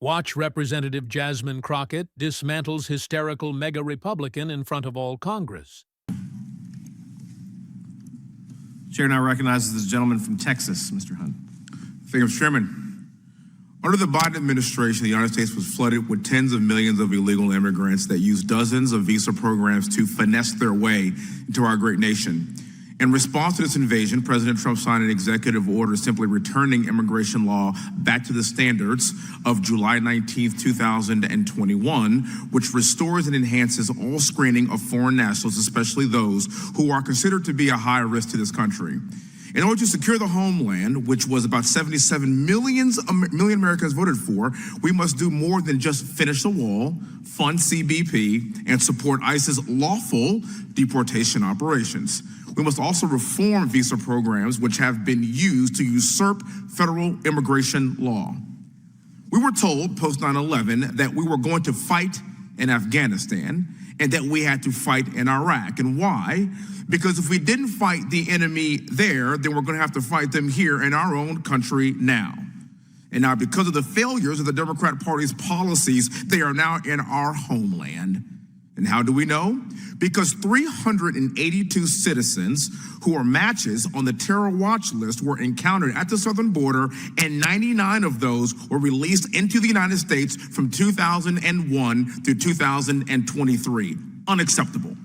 Watch Representative Jasmine Crockett dismantles hysterical MAGA Republican in front of all Congress. Chair now recognizes this gentleman from Texas, Mr. Hunt. Thank you, Mr. Chairman. Under the Biden administration, the United States was flooded with tens of millions of illegal immigrants that used dozens of visa programs to finesse their way into our great nation. In response to this invasion, President Trump signed an executive order simply returning immigration law back to the standards of July 19, 2021, which restores and enhances all screening of foreign nationals, especially those who are considered to be a high risk to this country. In order to secure the homeland, which was about 77 million Americans voted for, we must do more than just finish the wall, fund CBP, and support ICE's lawful deportation operations. We must also reform visa programs which have been used to usurp federal immigration law. We were told post 9/11 that we were going to fight in Afghanistan and that we had to fight in Iraq. And why? Because if we didn't fight the enemy there, then we're going to have to fight them here in our own country now. And now, because of the failures of the Democrat Party's policies, they are now in our homeland. And how do we know? Because 382 citizens who are matches on the terror watch list were encountered at the southern border, and 99 of those were released into the United States from 2001 through 2023. Unacceptable.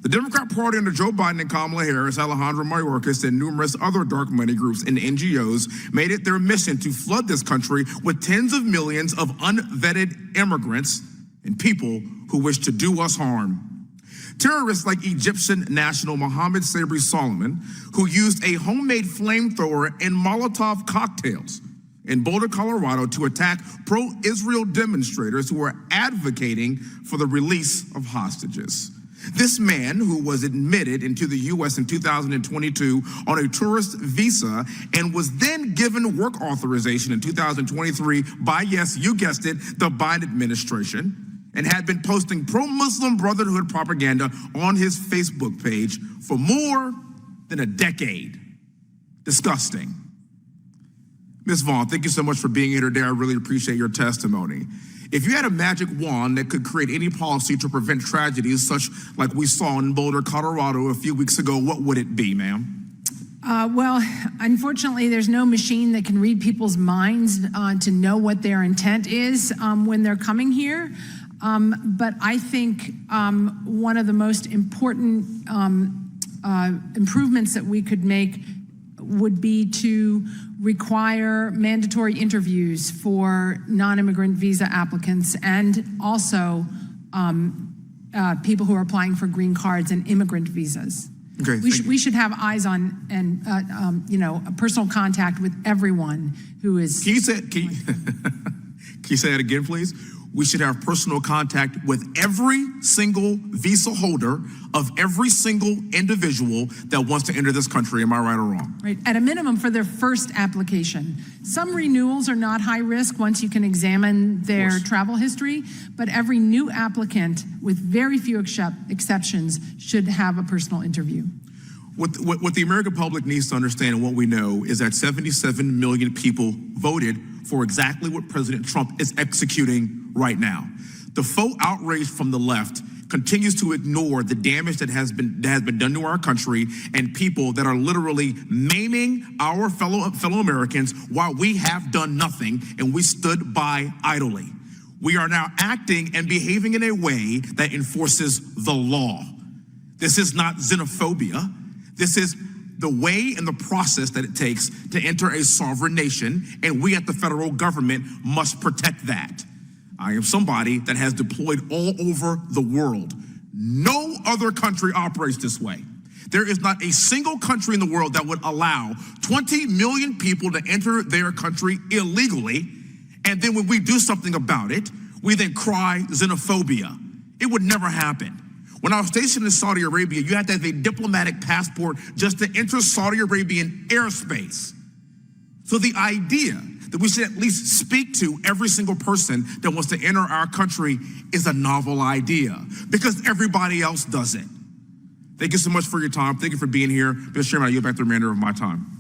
The Democrat Party under Joe Biden and Kamala Harris, Alejandro Mayorkas, and numerous other dark money groups and NGOs made it their mission to flood this country with tens of millions of unvetted immigrants and people who wish to do us harm. Terrorists like Egyptian national Mohammed Sabri Solomon, who used a homemade flamethrower and Molotov cocktails in Boulder, Colorado to attack pro-Israel demonstrators who were advocating for the release of hostages. This man, who was admitted into the U.S. in 2022 on a tourist visa and was then given work authorization in 2023 by, yes, you guessed it, the Biden administration, and had been posting pro-Muslim Brotherhood propaganda on his Facebook page for more than a decade. Disgusting. Ms. Vaughn, thank you so much for being here today. I really appreciate your testimony. If you had a magic wand that could create any policy to prevent tragedies such like we saw in Boulder, Colorado a few weeks ago, what would it be, ma'am? Well, unfortunately, there's no machine that can read people's minds to know what their intent is when they're coming here. But I think one of the most important improvements that we could make would be to require mandatory interviews for non-immigrant visa applicants and also people who are applying for green cards and immigrant visas. Okay, we should have eyes on and a personal contact with everyone who is. Can you say that again, please? We should have personal contact with every single visa holder of every single individual that wants to enter this country. Am I right or wrong? Right, at a minimum for their first application. Some renewals are not high risk once you can examine their travel history, but every new applicant, with very few exceptions, should have a personal interview. What the American public needs to understand and what we know is that 77 million people voted for exactly what President Trump is executing right now. The faux outrage from the left continues to ignore the damage that has been done to our country and people that are literally maiming our fellow Americans while we have done nothing and we stood by idly. We are now acting and behaving in a way that enforces the law. This is not xenophobia. This is the way and the process that it takes to enter a sovereign nation, and we at the federal government must protect that. I am somebody that has deployed all over the world. No other country operates this way. There is not a single country in the world that would allow 20 million people to enter their country illegally, and then when we do something about it, we then cry xenophobia. It would never happen. When I was stationed in Saudi Arabia, you had to have a diplomatic passport just to enter Saudi Arabian airspace. So the idea that we should at least speak to every single person that wants to enter our country is a novel idea because everybody else does it. Thank you so much for your time. Thank you for being here. Mr. Chairman, I yield back the remainder of my time.